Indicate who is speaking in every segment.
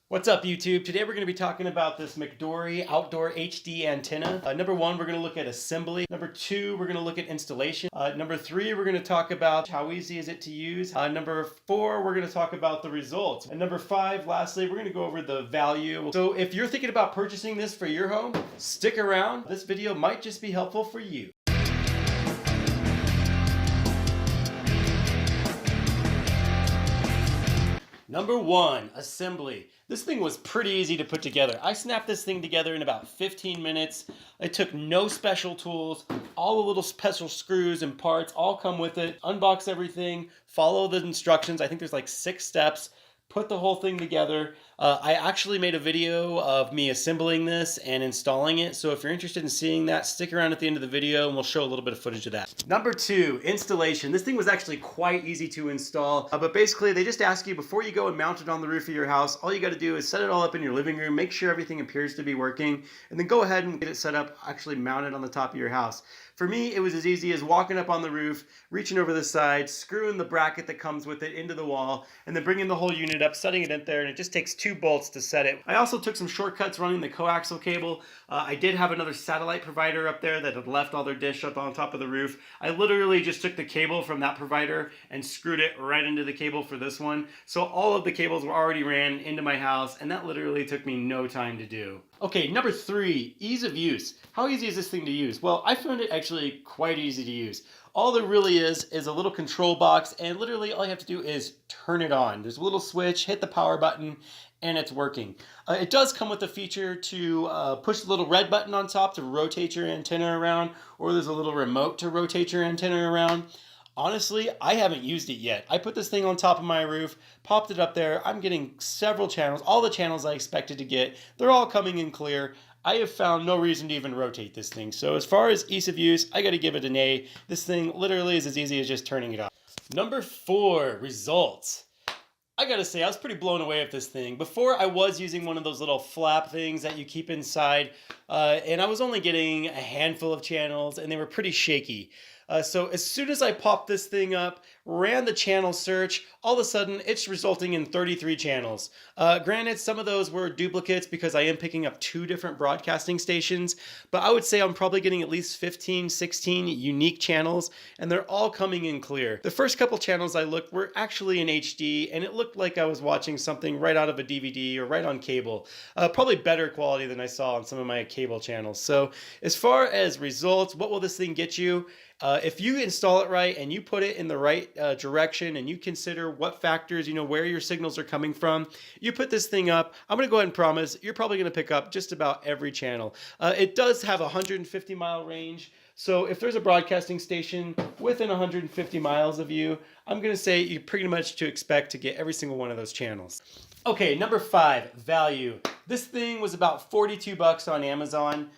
Speaker 1: What's up, YouTube? Today we're going to be talking about this McDuory Outdoor HD Antenna. Number one, we're going to look at assembly. Number two, we're going to look at installation. Number three, we're going to talk about how easy is it to use. Number four, we're going to talk about the results. And number five, lastly, we're going to go over the value. So if you're thinking about purchasing this for your home, stick around. This video might just be helpful for you. Number one, assembly. This thing was pretty easy to put together. I snapped this thing together in about 15 minutes. I took no special tools. All the little special screws and parts all come with it. Unbox everything, follow the instructions. I think there's like 6 steps. Put the whole thing together. I actually made a video of me assembling this and installing it. So if you're interested in seeing that, stick around at the end of the video and we'll show a little bit of footage of that. Number two, installation. This thing was actually quite easy to install, but basically they just ask you before you go and mount it on the roof of your house, all you got to do is set it all up in your living room, make sure everything appears to be working, and then go ahead and get it set up, actually mounted on the top of your house. For me, it was as easy as walking up on the roof, reaching over the side, screwing the bracket that comes with it into the wall, and then bringing the whole unit up, setting it in there, and it just takes 2 bolts to set it. I also took some shortcuts running the coaxial cable. I did have another satellite provider up there that had left all their dish up on top of the roof. I literally just took the cable from that provider and screwed it right into the cable for this one. So all of the cables were already ran into my house, and that literally took me no time to do. Okay, number three, ease of use. How easy is this thing to use? Well, I found it actually quite easy to use. All there really is a little control box, and literally all you have to do is turn it on. There's a little switch, hit the power button, and it's working. It does come with a feature to push the little red button on top to rotate your antenna around, or there's a little remote to rotate your antenna around. Honestly, I haven't used it yet. I put this thing on top of my roof, popped it up there. I'm getting several channels, all the channels I expected to get. They're all coming in clear. I have found no reason to even rotate this thing. So as far as ease of use, I got to give it an A. This thing literally is as easy as just turning it on. Number four, results. I gotta say, I was pretty blown away with this thing. Before, I was using one of those little flap things that you keep inside, and I was only getting a handful of channels, and they were pretty shaky. So as soon as I popped this thing up, ran the channel search, all of a sudden it's resulting in 33 channels. Granted, some of those were duplicates because I am picking up 2 different broadcasting stations, but I would say I'm probably getting at least 15, 16 unique channels, and they're all coming in clear. The first couple channels I looked were actually in HD, and it looked like I was watching something right out of a DVD or right on cable. Probably better quality than I saw on some of my cable channels. So as far as results, what will this thing get you? If you install it right and you put it in the right direction and you consider what factors, where your signals are coming from, you put this thing up, I'm going to go ahead and promise you're probably going to pick up just about every channel. It does have a 150-mile range. So if there's a broadcasting station within 150 miles of you, I'm going to say you pretty much to expect to get every single one of those channels. Okay, number 5, value. This thing was about $42 on Amazon.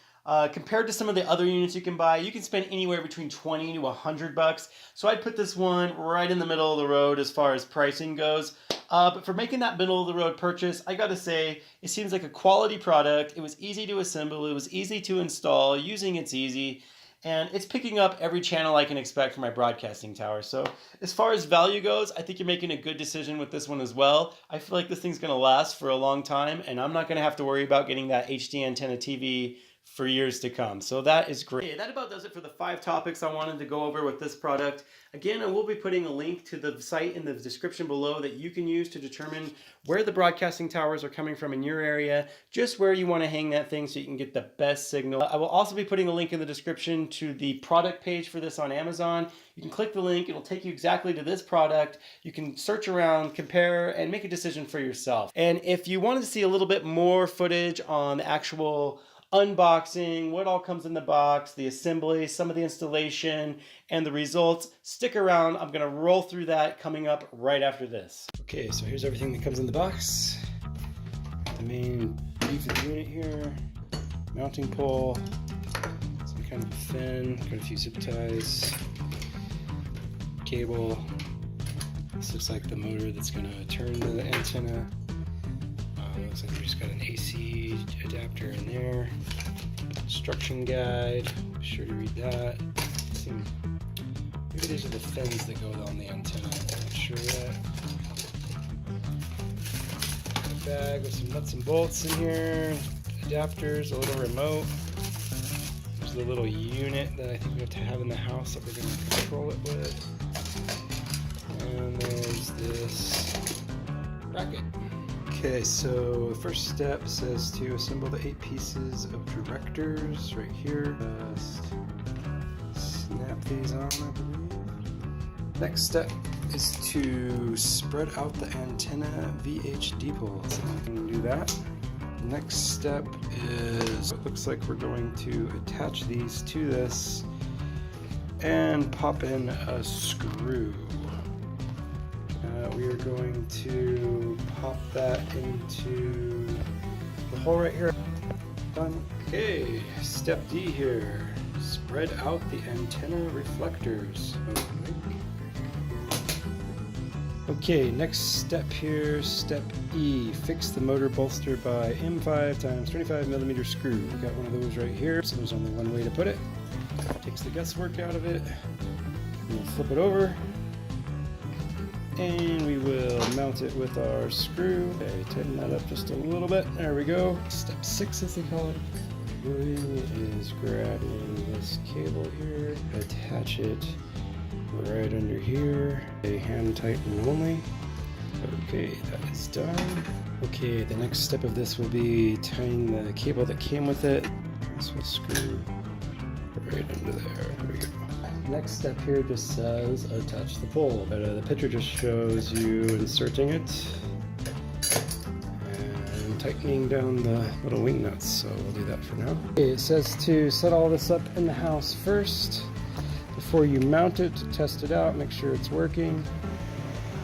Speaker 1: Compared to some of the other units you can buy, you can spend anywhere between $20 to $100. So I'd put this one right in the middle of the road as far as pricing goes. But for making that middle of the road purchase, I gotta say, it seems like a quality product. It was easy to assemble, it was easy to install, using it's easy, and it's picking up every channel I can expect from my broadcasting tower. So as far as value goes, I think you're making a good decision with this one as well. I feel like this thing's gonna last for a long time, and I'm not gonna have to worry about getting that HD antenna TV for years to come. So that is great. Okay, that about does it for the 5 topics I wanted to go over with this product. Again, I will be putting a link to the site in the description below that you can use to determine where the broadcasting towers are coming from in your area, just where you want to hang that thing so you can get the best signal. I will also be putting a link in the description to the product page for this on Amazon. You can click the link, it'll take you exactly to this product. You can search around, compare, and make a decision for yourself. And if you wanted to see a little bit more footage on the actual unboxing, what all comes in the box, the assembly, some of the installation, and the results, stick around. I'm going to roll through that coming up right after this. Okay, so here's everything that comes in the box. The main beef of the unit here, mounting pole, some kind of fin, got a few zip ties, cable. This looks like the motor that's going to turn the antenna. Looks like we just got an AC adapter in there. Instruction guide. Be sure to read that. Maybe these are the fins that go on the antenna. I'm not sure yet. bag with some nuts and bolts in here, adapters, a little remote. There's the little unit that I think we have to have in the house that we're going to control it with. And there's this bracket. Okay, so the first step says to assemble the 8 pieces of directors right here. Just snap these on, I believe. Next step is to spread out the antenna VHD poles. I'm going to do that. Next step is, it looks like we're going to attach these to this and pop in a screw. We are going to pop that into the hole right here. Done. Okay, step D here. Spread out the antenna reflectors. Okay, next step here, step E. Fix the motor bolster by M5 times 25mm screw. We got one of those right here, so there's only one way to put it. Takes the guesswork out of it. We'll flip it over. And we will mount it with our screw. Okay, tighten that up just a little bit. There we go. Step 6, as they call it. Doing is grabbing this cable here, attach it right under here. A hand tighten only. Okay, that is done. Okay, the next step of this will be tying the cable that came with it. This will screw right under there. There we go. Next step here just says attach the pole. The picture just shows you inserting it and tightening down the little wing nuts, so we'll do that for now. Okay, it says to set all this up in the house first before you mount it, to test it out, make sure it's working.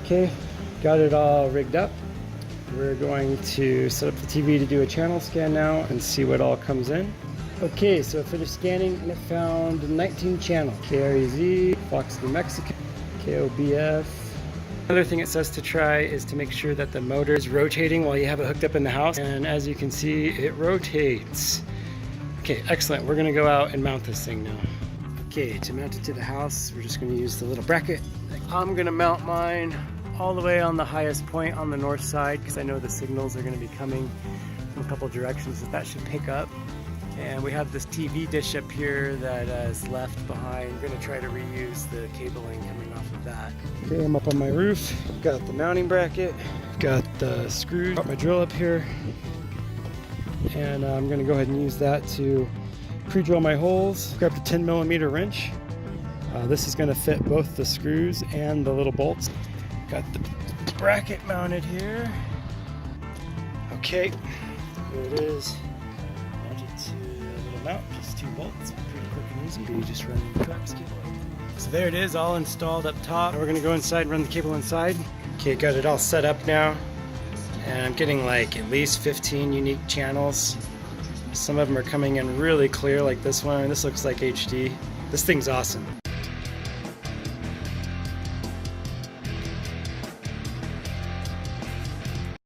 Speaker 1: Okay, got it all rigged up. We're going to set up the TV to do a channel scan now and see what all comes in. Okay, so I finished scanning and it found 19 channels. KREZ, Fox New Mexico, KOBF. Another thing it says to try is to make sure that the motor is rotating while you have it hooked up in the house. And as you can see, it rotates. Okay, excellent. We're gonna go out and mount this thing now. Okay, to mount it to the house, we're just gonna use the little bracket. I'm gonna mount mine all the way on the highest point on the north side because I know the signals are gonna be coming from a couple directions that should pick up. And we have this TV dish up here that is left behind. I'm gonna try to reuse the cabling coming off of that. Okay, I'm up on my roof. Got the mounting bracket, got the screws, got my drill up here. And I'm gonna go ahead and use that to pre-drill my holes. Grabbed a 10mm wrench. This is gonna fit both the screws and the little bolts. Got the bracket mounted here. Okay, here it is. Out, just 2 bolts, pretty quick and easy. You just run the coax cable. So there it is, all installed up top. We're gonna go inside and run the cable inside. Okay, got it all set up now. And I'm getting like at least 15 unique channels. Some of them are coming in really clear like this one. This looks like HD. This thing's awesome.